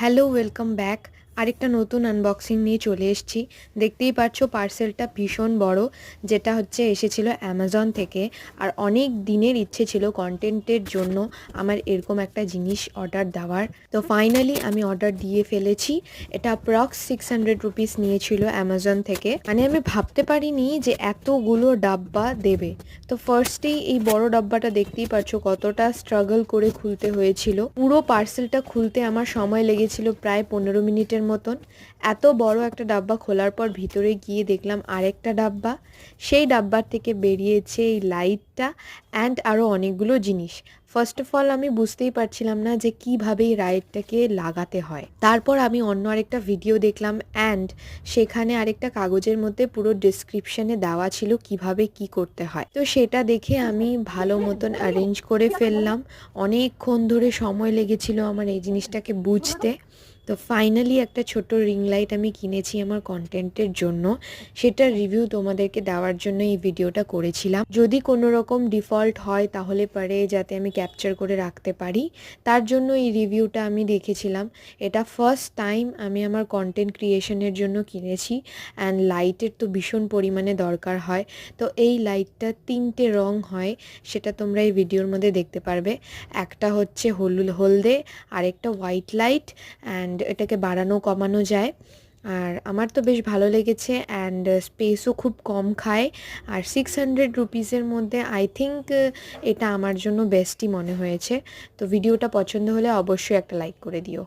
Hello, welcome back. আরেকটা নতুন unboxing নিয়ে চলে এসেছি। দেখতেই পাচ্ছ পার্সেলটা ভীষণ বড়, যেটা হচ্ছে এসেছিল অ্যামাজন থেকে। আর অনেক দিনের ইচ্ছে ছিল কন্টেন্টের জন্য আমার এরকম একটা জিনিস অর্ডার দেওয়ার। তো ফাইনালি আমি অর্ডার দিয়ে ফেলেছি। এটা অ্যাপ্রক্স 600 রুপিস নিয়েছিল অ্যামাজন থেকে। মানে আমি ভাবতে পারিনি যে এতগুলো ডাব্বা দেবে। তো ফার্স্টেই এই বড় ডাব্বাটা দেখতেই পাচ্ছ কতটা স্ট্রাগল করে খুলতে হয়েছিল। পুরো পার্সেলটা খুলতে আমার সময় লেগেছিল প্রায় 15 মিনিটের মতন। এত বড় একটা ডাব্বা খোলার পর ভিতরে গিয়ে দেখলাম আরেকটা ডাব্বা। সেই ডাব্বার থেকে বেরিয়েছে এই লাইটটা অ্যান্ড আরও অনেকগুলো জিনিস। ফার্স্ট অফ অল আমি বুঝতেই পারছিলাম না যে কীভাবে এই লাইটটাকে লাগাতে হয়। তারপর আমি অন্য আরেকটা ভিডিও দেখলাম অ্যান্ড সেখানে আরেকটা কাগজের মধ্যে পুরো ডিসক্রিপশনে দেওয়া ছিল কিভাবে কি করতে হয়। তো সেটা দেখে আমি ভালো মতন অ্যারেঞ্জ করে ফেললাম। অনেকক্ষণ ধরে সময় লেগেছিল আমার এই জিনিসটাকে বুঝতে। তো ফাইনালি একটা ছোট রিং লাইট আমি কিনেছি আমার কন্টেন্টের জন্য। সেটার রিভিউ তোমাদেরকে দেওয়ার জন্য এই ভিডিওটা করেছিলাম। যদি কোনো রকম ডিফল্ট হয় তাহলে পরে যাতে আমি ক্যাপচার করে রাখতে পারি, তার জন্য এই রিভিউটা আমি দেখেছিলাম। এটা ফার্স্ট টাইম আমি আমার কন্টেন্ট ক্রিয়েশনের জন্য কিনেছি অ্যান্ড লাইটের তো ভীষণ পরিমাণে দরকার হয়। তো এই লাইটটা 3টে রং হয়, সেটা তোমরা এই ভিডিওর মধ্যে দেখতে পারবে। একটা হচ্ছে হলদে, আরেকটা হোয়াইট লাইট অ্যান্ড এটাকে বাড়ানো কমানো যায়। আর আমার তো বেশ ভালো লেগেছে অ্যান্ড স্পেসও খুব কম খায়। আর 600 রুপিসের মধ্যে আই থিঙ্ক এটা আমার জন্য বেস্টই মনে হয়েছে। তো ভিডিওটা পছন্দ হলে অবশ্যই একটা লাইক করে দিও।